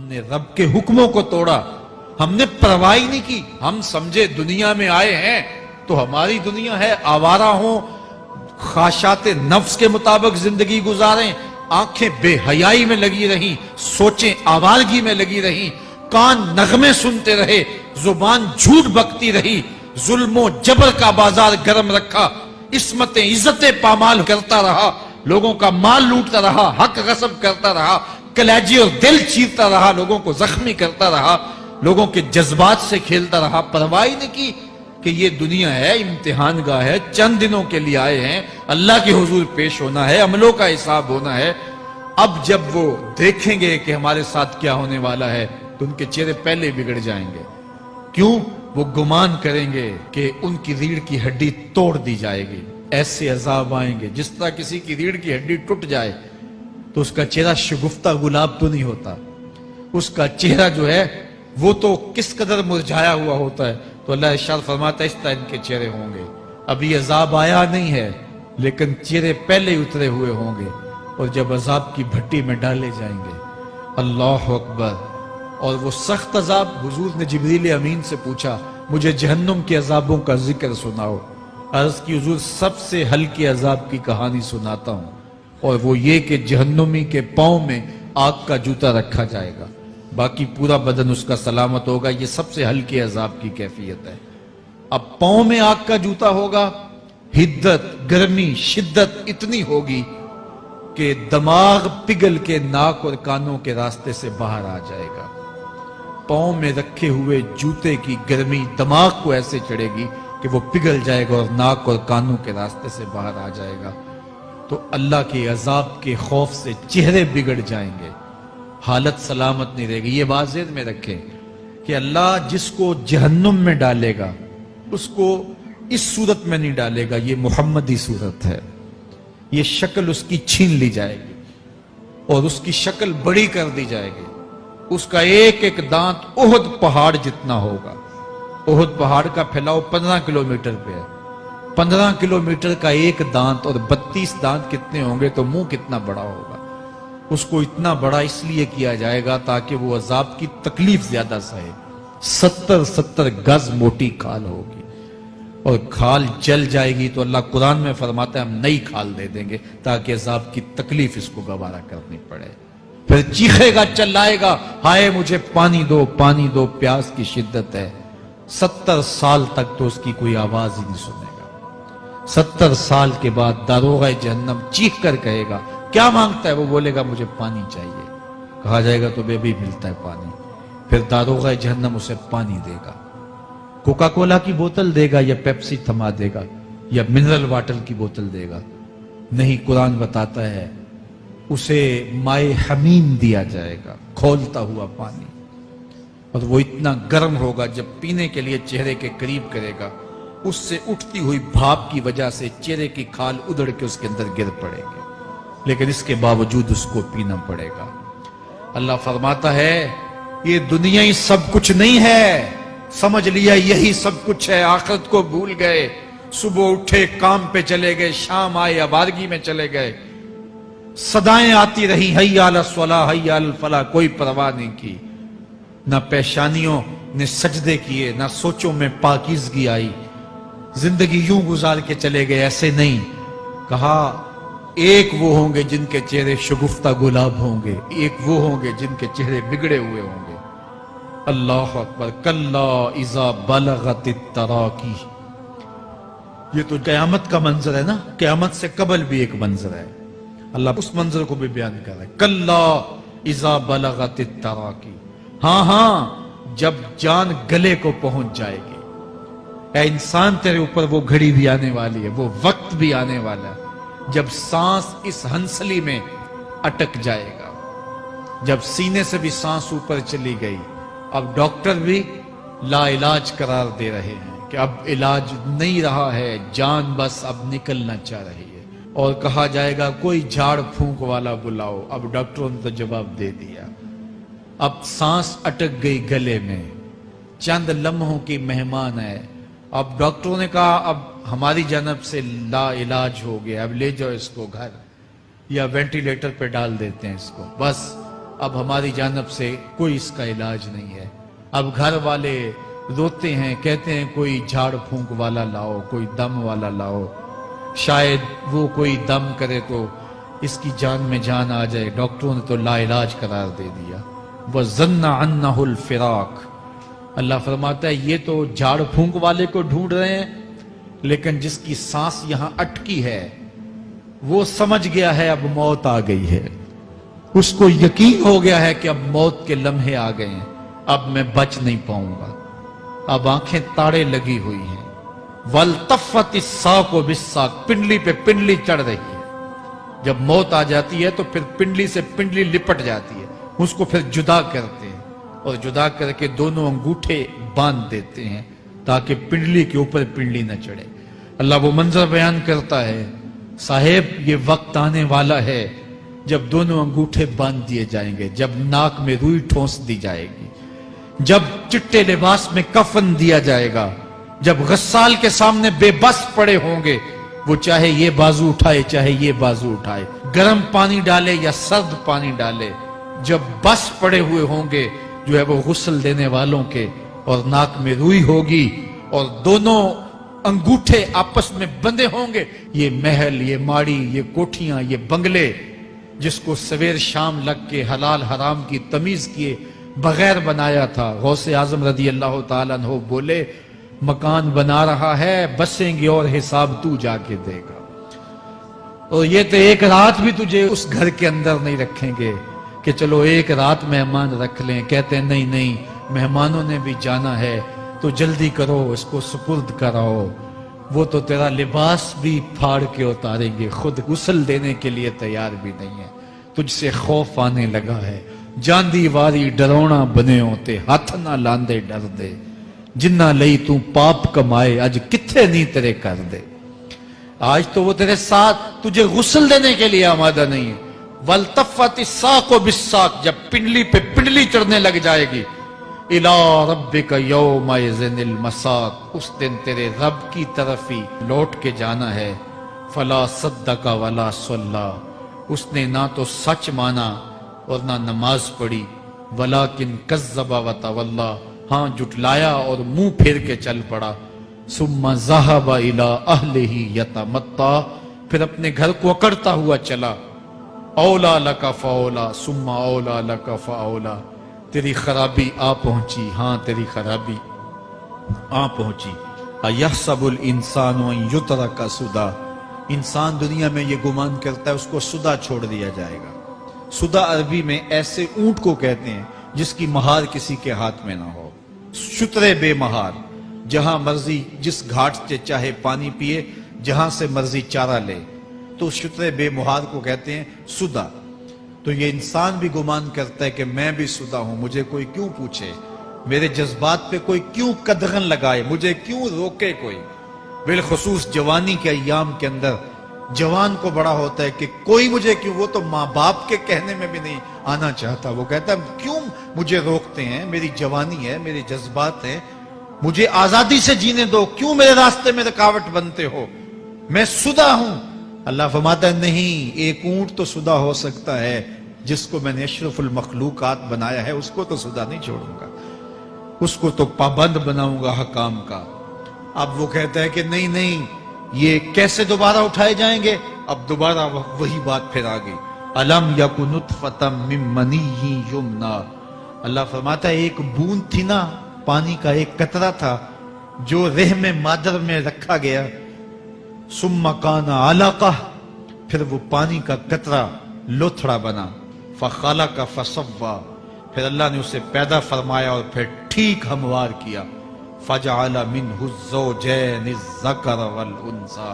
نے رب کے حکموں کو توڑا، ہم نے پرواہ ہی نہیں کی. ہم سمجھے دنیا میں آئے ہیں تو ہماری دنیا ہے، آوارہ ہوں، خواہشات نفس کے مطابق زندگی گزاریں، آنکھیں بے حیائی میں لگی رہیں، سوچیں آوارگی میں لگی رہیں، کان نغمے سنتے رہے، زبان جھوٹ بکتی رہی، ظلم و جبر کا بازار گرم رکھا، عصمتیں عزتیں پامال کرتا رہا، لوگوں کا مال لوٹتا رہا، حق غصب کرتا رہا، کلیجے اور دل چیرتا رہا، لوگوں کو زخمی کرتا رہا، لوگوں کے جذبات سے کھیلتا رہا. پرواہ نہیں کی کہ یہ دنیا ہے، امتحان گاہ ہے، چند دنوں کے لیے آئے ہیں، اللہ کے حضور پیش ہونا ہے، عملوں کا حساب ہونا ہے. اب جب وہ دیکھیں گے کہ ہمارے ساتھ کیا ہونے والا ہے تو ان کے چہرے پہلے بگڑ جائیں گے. کیوں؟ وہ گمان کریں گے کہ ان کی ریڑھ کی ہڈی توڑ دی جائے گی. ایسے عذاب آئیں گے جس طرح کسی کی ریڑھ کی ہڈی ٹوٹ جائے تو اس کا چہرہ شگفتہ گلاب تو نہیں ہوتا، اس کا چہرہ جو ہے وہ تو کس قدر مرجھایا ہوا ہوتا ہے. تو اللہ ارشاد فرماتا ہے اس طرح ان کے چہرے ہوں گے. ابھی عذاب آیا نہیں ہے لیکن چہرے پہلے اترے ہوئے ہوں گے، اور جب عذاب کی بھٹی میں ڈالے جائیں گے، اللہ اکبر. اور وہ سخت عذاب، حضور نے جبریل امین سے پوچھا مجھے جہنم کے عذابوں کا ذکر سناؤ. عرض کی حضور سب سے ہلکے عذاب کی کہانی سناتا ہوں، اور وہ یہ کہ جہنمی کے پاؤں میں آگ کا جوتا رکھا جائے گا، باقی پورا بدن اس کا سلامت ہوگا. یہ سب سے ہلکے عذاب کی کیفیت ہے. اب پاؤں میں آگ کا جوتا ہوگا، حدت، گرمی، شدت اتنی ہوگی کہ دماغ پگھل کے ناک اور کانوں کے راستے سے باہر آ جائے گا. پاؤں میں رکھے ہوئے جوتے کی گرمی دماغ کو ایسے چڑھے گی کہ وہ پگھل جائے گا اور ناک اور کانوں کے راستے سے باہر آ جائے گا. تو اللہ کے عذاب کے خوف سے چہرے بگڑ جائیں گے، حالت سلامت نہیں رہے گی. یہ بات ذہن میں رکھیں کہ اللہ جس کو جہنم میں ڈالے گا اس کو اس صورت میں نہیں ڈالے گا. یہ محمدی صورت ہے، یہ شکل اس کی چھین لی جائے گی اور اس کی شکل بڑی کر دی جائے گی. اس کا ایک ایک دانت احد پہاڑ جتنا ہوگا. احد پہاڑ کا پھیلاؤ 15 کلومیٹر پہ ہے. 15 کلومیٹر کا ایک دانت اور 32 دانت کتنے ہوں گے تو منہ کتنا بڑا ہوگا. اس کو اتنا بڑا اس لیے کیا جائے گا تاکہ وہ عذاب کی تکلیف زیادہ سہے. 70 گز موٹی کھال ہوگی اور کھال جل جائے گی تو اللہ قرآن میں فرماتا ہے ہم نئی کھال دے دیں گے تاکہ عذاب کی تکلیف اس کو گوارا کرنی پڑے. پھر چیخے گا، چلائے گا، ہائے مجھے پانی دو، پانی دو، پیاس کی شدت ہے. 70 سال تک تو اس کی کوئی آواز ہی نہیں سنے گا. 70 سال کے بعد داروغہ جہنم چیخ کر کہے گا کیا مانگتا ہے؟ وہ بولے گا مجھے پانی چاہیے. کہا جائے گا تو بے بھی ملتا ہے پانی. پھر داروغہ جہنم اسے پانی دے گا. کوکا کولا کی بوتل دے گا یا پیپسی تھما دے گا یا منرل واٹر کی بوتل دے گا؟ نہیں، قرآن بتاتا ہے اسے مائے حمیم دیا جائے گا، کھولتا ہوا پانی. اور وہ اتنا گرم ہوگا جب پینے کے لیے چہرے کے قریب کرے گا اس سے اٹھتی ہوئی بھاپ کی وجہ سے چہرے کی کھال ادھڑ کے اس کے اندر گر پڑے گی، لیکن اس کے باوجود اس کو پینا پڑے گا. اللہ فرماتا ہے یہ دنیا ہی سب کچھ نہیں ہے، سمجھ لیا یہی سب کچھ ہے، آخرت کو بھول گئے. صبح اٹھے کام پہ چلے گئے، شام آئے آوارگی میں چلے گئے، صدائیں آتی رہی حی علی الصلاۃ حی علی الفلاح، کوئی پرواہ نہیں کی. نہ پیشانیوں نے سجدے کیے، نہ سوچوں میں پاکیزگی آئی. زندگی یوں گزار کے چلے گئے. ایسے نہیں، کہا ایک وہ ہوں گے جن کے چہرے شگفتہ گلاب ہوں گے، ایک وہ ہوں گے جن کے چہرے بگڑے ہوئے ہوں گے. اللہ اکبر. کلا اذا بلغت التراقی. یہ تو قیامت کا منظر ہے نا، قیامت سے قبل بھی ایک منظر ہے. اللہ اس منظر کو بھی بیان کر رہا ہے. کلا اذا بلغت التراقی. ہاں جب جان گلے کو پہنچ جائے گی. اے انسان تیرے اوپر وہ گھڑی بھی آنے والی ہے، وہ وقت بھی آنے والا ہے جب سانس اس ہنسلی میں اٹک جائے گا، جب سینے سے بھی سانس اوپر چلی گئی. اب ڈاکٹر بھی لا علاج قرار دے رہے ہیں کہ اب علاج نہیں رہا ہے، جان بس اب نکلنا چاہ رہی ہے. اور کہا جائے گا کوئی جھاڑ پھونک والا بلاؤ. اب ڈاکٹروں نے تو جواب دے دیا. اب سانس اٹک گئی گلے میں، چند لمحوں کی مہمان ہے. اب ڈاکٹروں نے کہا اب ہماری جانب سے لا علاج ہو گیا، اب لے جاؤ اس کو گھر یا وینٹیلیٹر پہ ڈال دیتے ہیں اس کو. بس اب ہماری جانب سے کوئی اس کا علاج نہیں ہے. اب گھر والے روتے ہیں, کہتے ہیں کوئی جھاڑ پھونک والا لاؤ, کوئی دم والا لاؤ, شاید وہ کوئی دم کرے تو اس کی جان میں جان آ جائے. ڈاکٹروں نے تو لا علاج قرار دے دیا. وَظَنَّ عَنَّهُ الْفِرَاقُ. اللہ فرماتا ہے یہ تو جھاڑ پھونک والے کو ڈھونڈ رہے ہیں, لیکن جس کی سانس یہاں اٹکی ہے وہ سمجھ گیا ہے اب موت آ گئی ہے. اس کو یقین ہو گیا ہے کہ اب موت کے لمحے آ گئے ہیں, اب میں بچ نہیں پاؤں گا. اب آنکھیں تاڑے لگی ہوئی ہیں. وَالْتَفَّتِ السَّاقُ بِالسَّاقِ. پنڈلی پہ پنڈلی چڑھ رہی ہے. جب موت آ جاتی ہے تو پھر پنڈلی سے پنڈلی لپٹ جاتی ہے, اس کو پھر جدا کرتے ہیں اور جدا کر کے دونوں انگوٹھے باندھ دیتے ہیں تاکہ پنڈلی کے اوپر پنڈلی نہ چڑھے. اللہ وہ منظر بیان کرتا ہے, صاحب یہ وقت آنے والا ہے جب دونوں انگوٹھے باندھ دیے جائیں گے, جب ناک میں روئی ٹھونس دی جائے گی, جب چٹے لباس میں کفن دیا جائے گا, جب غسال کے سامنے بے بس پڑے ہوں گے, وہ چاہے یہ بازو اٹھائے چاہے یہ بازو اٹھائے, گرم پانی ڈالے یا سرد پانی ڈالے, جب بس پڑے ہوئے ہوں گے جو ہے وہ غسل دینے والوں کے, اور ناک میں روئی ہوگی اور دونوں انگوٹھے آپس میں بندے ہوں گے. یہ محل, یہ ماڑی, یہ کوٹھیاں, یہ بنگلے جس کو سویر شام لگ کے حلال حرام کی تمیز کیے بغیر بنایا تھا, غوث اعظم رضی اللہ تعالیٰ عنہ بولے مکان بنا رہا ہے, بسیں گے اور حساب تو جا کے دے گا. اور یہ تو ایک رات بھی تجھے اس گھر کے اندر نہیں رکھیں گے کہ چلو ایک رات مہمان رکھ لیں. کہتے ہیں نہیں نہیں, مہمانوں نے بھی جانا ہے تو جلدی کرو, اس کو سپرد کراؤ. وہ تو تیرا لباس بھی پھاڑ کے اتاریں گے, خود غسل دینے کے لیے تیار بھی نہیں ہے. تجھ سے خوف آنے لگا ہے, جاندی واری ڈرونا بنے ہوتے, ہاتھ نہ لاندے ڈر دے, جنہ لئی تو پاپ کمائے اج کتھے نہیں تیرے کر دے. آج تو وہ تیرے ساتھ تجھے غسل دینے کے لیے آمادہ نہیں ہے. وَالْتَفَّتِ السَّاقُ بِالسَّاقِ. جب پنڈلی پہ پنڈلی چڑھنے لگ جائے گی, إِلَىٰ رَبِّكَ يَوْمَئِذٍ الْمَسَاقُ. اس دن تیرے رب کی طرف ہی لوٹ کے جانا ہے. فَلَا صَدَّقَ وَلَا صَلَّىٰ. اس نے نہ تو سچ مانا اور نہ نماز پڑھی. وَلَٰكِنْ كَذَّبَ وَتَوَلَّىٰ. ہاں جھٹلایا اور منہ پھیر کے چل پڑا. ثُمَّ ذَهَبَ إِلَىٰ أَهْلِهِ يَتَمَطَّىٰ. پھر اپنے گھر کو اکڑتا ہوا چلا. اولا لک فاولا ثم اولا لک فاولا. تیری خرابی آ پہنچی, ہاں تیری خرابی آ پہنچی. اَيَحْسَبُ الْإِنسَانُ أَن يُتْرَكَ سُدًى. انسان دنیا میں یہ گمان کرتا ہے اس کو سدا چھوڑ دیا جائے گا. سدا عربی میں ایسے اونٹ کو کہتے ہیں جس کی مہار کسی کے ہاتھ میں نہ ہو. شترے بے مہار, جہاں مرضی جس گھاٹ سے چاہے پانی پیے, جہاں سے مرضی چارہ لے, تو شترے بے مہار کو کہتے ہیں سدا. تو یہ انسان بھی گمان کرتا ہے کہ میں بھی سدا ہوں, مجھے کوئی کیوں پوچھے, میرے جذبات پہ کوئی کیوں قدغن لگائے, مجھے کیوں روکے کوئی. بالخصوص جوانی کے ایام کے اندر جوان کو بڑا ہوتا ہے کہ کوئی مجھے کیوں. وہ تو ماں باپ کے کہنے میں بھی نہیں آنا چاہتا, وہ کہتا ہے کیوں مجھے روکتے ہیں, میری جوانی ہے, میرے جذبات ہیں, مجھے آزادی سے جینے دو, کیوں میرے راستے میں رکاوٹ بنتے ہو, میں سدا ہوں. اللہ فرماتا ہے نہیں, ایک اونٹ تو سدا ہو سکتا ہے جس کو میں نے اشرف المخلوقات بنایا ہے, اس کو تو سدا نہیں چھوڑوں گا, اس کو تو پابند بناؤں گا حکام کا. اب وہ کہتا ہے کہ نہیں نہیں, یہ کیسے دوبارہ اٹھائے جائیں گے. اب دوبارہ وہی بات پھر آ گئی. الم یک نطفۃ من منی یمنی. اللہ فرماتا ہے ایک بوند تھی نا, پانی کا ایک قطرہ تھا جو رحم مادر میں رکھا گیا. ثم کان علقہ, پھر وہ پانی کا قطرہ لوتھڑا بنا. فخلق فسوی, پھر اللہ نے اسے پیدا فرمایا اور پھر ٹھیک ہموار کیا. فجعل منہ الزوجین الذکر والانثی,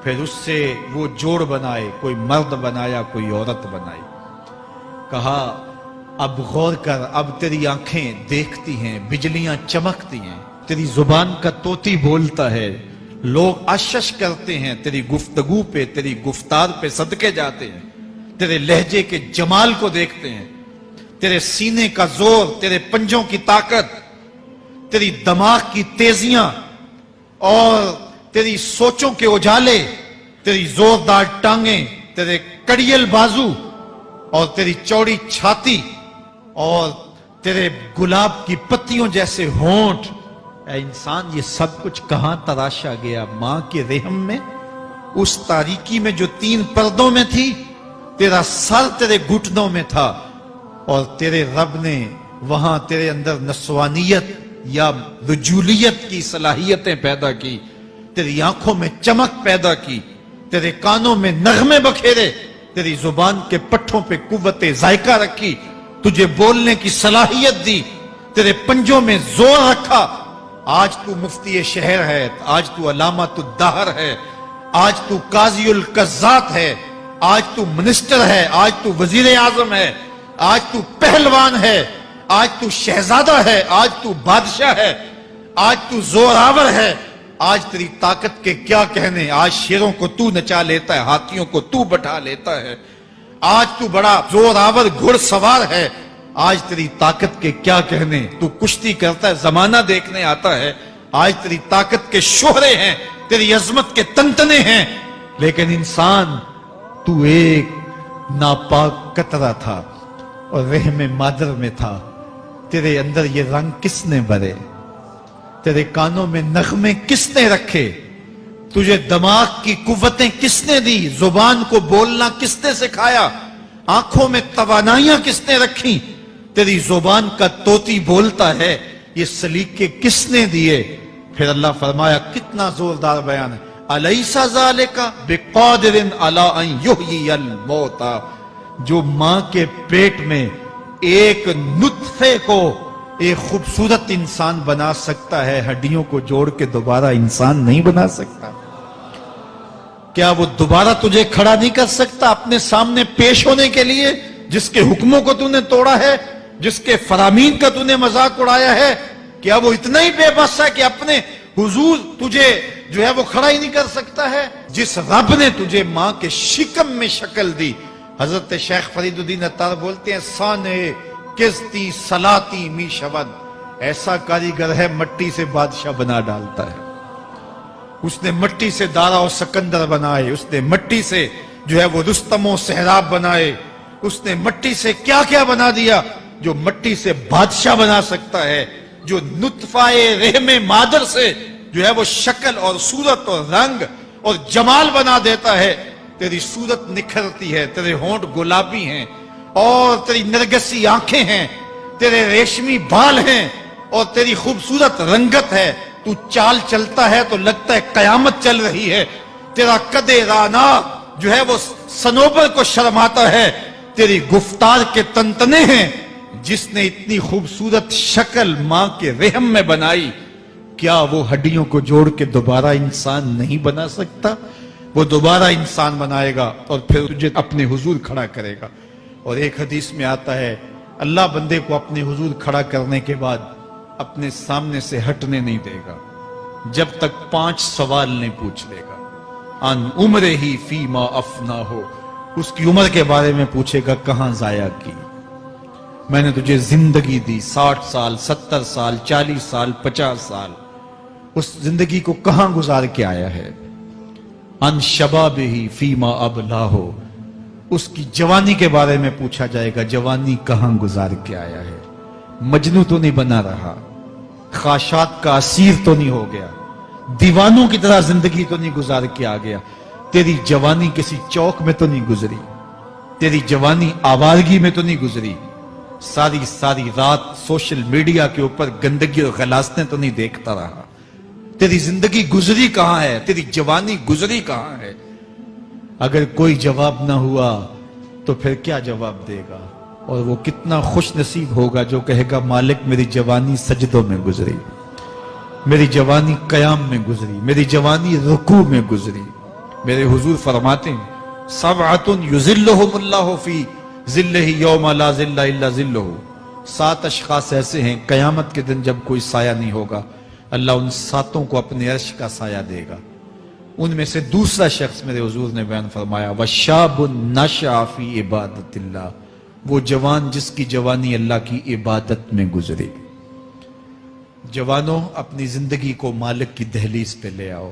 پھر اس سے وہ جوڑ بنائے, کوئی مرد بنایا کوئی عورت بنائی. کہا اب غور کر, اب تیری آنکھیں دیکھتی ہیں, بجلیاں چمکتی ہیں, تیری زبان کا طوطی بولتا ہے, لوگ اشش کرتے ہیں تیری گفتگو پہ, تیری گفتار پہ صدقے جاتے ہیں, تیرے لہجے کے جمال کو دیکھتے ہیں, تیرے سینے کا زور, تیرے پنجوں کی طاقت, تیری دماغ کی تیزیاں اور تیری سوچوں کے اجالے, تیری زوردار ٹانگیں, تیرے کڑیل بازو اور تیری چوڑی چھاتی اور تیرے گلاب کی پتیوں جیسے ہونٹ، اے انسان یہ سب کچھ کہاں تراشا گیا؟ ماں کے رحم میں، اس تاریکی میں جو 3 پردوں میں تھی۔ تیرا سر تیرے گھٹنوں میں تھا، اور تیرے رب نے وہاں تیرے اندر نسوانیت یا رجولیت کی صلاحیتیں پیدا کی، تیری آنکھوں میں چمک پیدا کی، تیرے کانوں میں نغمے بکھیرے، تیری زبان کے پٹھوں پہ قوت ذائقہ رکھی، تجھے بولنے کی صلاحیت دی، تیرے پنجوں میں زور رکھا۔ آج تو مفتی شہر ہے، آج تو علامۃ الدہر ہے، آج تو قاضی القضات ہے، آج تو منسٹر ہے، آج تو وزیر اعظم ہے، آج تو پہلوان ہے، آج تو شہزادہ ہے، آج تو بادشاہ ہے، آج تو زوراور ہے، آج تیری طاقت کے کیا کہنے۔ آج شیروں کو تو نچا لیتا ہے، ہاتھیوں کو تو بٹھا لیتا ہے، آج تو بڑا زوراور گھڑ سوار ہے، آج تیری طاقت کے کیا کہنے۔ تو کشتی کرتا ہے، زمانہ دیکھنے آتا ہے، آج تیری طاقت کے شوہرے ہیں، تیری عظمت کے تنتنے ہیں، لیکن انسان تو ایک ناپاک قطرہ تھا اور رحم مادر میں تھا۔ تیرے اندر یہ رنگ کس نے بھرے؟ تیرے کانوں میں نغمے کس نے رکھے؟ تجھے دماغ کی قوتیں کس نے دی؟ زبان کو بولنا کس نے سکھایا؟ آنکھوں میں توانائیاں کس نے رکھی؟ تیری زبان کا طوطی بولتا ہے، یہ سلیقے کس نے دیے؟ پھر اللہ فرمایا، کتنا زوردار بیان ہے، الیس ذالک بقادر علی ان یحیی الموتى۔ جو ماں کے پیٹ میں ایک نطفے کو ایک خوبصورت انسان بنا سکتا ہے، ہڈیوں کو جوڑ کے دوبارہ انسان نہیں بنا سکتا؟ کیا وہ دوبارہ تجھے کھڑا نہیں کر سکتا اپنے سامنے پیش ہونے کے لیے؟ جس کے حکموں کو تو نے توڑا ہے، جس کے فرامین کا تو نے مذاق اڑایا ہے، کیا وہ اتنا ہی بے بس ہے کہ اپنے حضور تجھے جو ہے وہ کھڑا ہی نہیں کر سکتا ہے؟ جس رب نے تجھے ماں کے شکم میں شکل دی، حضرت شیخ فرید الدین عطار بولتے ہیں، سانے کستی سلاتی می شود، ایسا کاریگر ہے مٹی سے بادشاہ بنا ڈالتا ہے۔ اس نے مٹی سے دارا و سکندر بنائے، اس نے مٹی سے جو ہے وہ رستم و سہراب بنائے، اس نے مٹی سے کیا کیا بنا دیا جو مٹی سے بادشاہ بنا سکتا ہے، جو نطفہ رحم مادر سے جو ہے وہ شکل اور صورت اور رنگ اور جمال بنا دیتا ہے۔ تیری صورت نکھرتی ہے، تیرے ہونٹ گلابی ہیں اور تیری نرگسی آنکھیں ہیں، تیرے ریشمی بال ہیں اور تیری خوبصورت رنگت ہے، تو چال چلتا ہے تو لگتا ہے قیامت چل رہی ہے، تیرا قد رانا جو ہے وہ صنوبر کو شرماتا ہے، تیری گفتار کے تنتنے ہیں۔ جس نے اتنی خوبصورت شکل ماں کے رحم میں بنائی، کیا وہ ہڈیوں کو جوڑ کے دوبارہ انسان نہیں بنا سکتا؟ وہ دوبارہ انسان بنائے گا اور پھر تجھے اپنے حضور کھڑا کرے گا۔ اور ایک حدیث میں آتا ہے، اللہ بندے کو اپنے حضور کھڑا کرنے کے بعد اپنے سامنے سے ہٹنے نہیں دے گا جب تک 5 سوال نہیں پوچھ لے گا۔ ان عمرہ ہی فیما افنا ہو، اس کی عمر کے بارے میں پوچھے گا، کہاں ضائع کی؟ میں نے تجھے زندگی دی، 60 سال 70 سال 40 سال 50 سال، اس زندگی کو کہاں گزار کے آیا ہے؟ ان شباب ہی فیما ابلا ہو، اس کی جوانی کے بارے میں پوچھا جائے گا، جوانی کہاں گزار کے آیا ہے؟ مجنوں تو نہیں بنا رہا، خواہشات کا اسیر تو نہیں ہو گیا، دیوانوں کی طرح زندگی تو نہیں گزار کے آ گیا؟ تیری جوانی کسی چوک میں تو نہیں گزری، تیری جوانی آوارگی میں تو نہیں گزری، ساری رات سوشل میڈیا کے اوپر گندگی اور غلاظتیں تو نہیں دیکھتا رہا؟ تیری زندگی گزری کہاں ہے؟ تیری جوانی گزری کہاں ہے؟ اگر کوئی جواب نہ ہوا تو پھر کیا جواب دے گا؟ اور وہ کتنا خوش نصیب ہوگا جو کہے گا، مالک میری جوانی سجدوں میں گزری، میری جوانی قیام میں گزری، میری جوانی رکوع میں گزری۔ میرے حضور فرماتے ہیں، سبعۃ یظلھم اللہ فی ظلہ یوم لا ظل الا ظلہ، 7 اشخاص ایسے ہیں قیامت کے دن جب کوئی سایہ نہیں ہوگا، اللہ ان 7 کو اپنے عرش کا سایہ دے گا۔ ان میں سے دوسرا شخص میرے حضور نے بیان فرمایا، وشاب نشأ فی عبادت اللہ، وہ جوان جس کی جوانی اللہ کی عبادت میں گزری۔ جوانوں، اپنی زندگی کو مالک کی دہلیز پہ لے آؤ،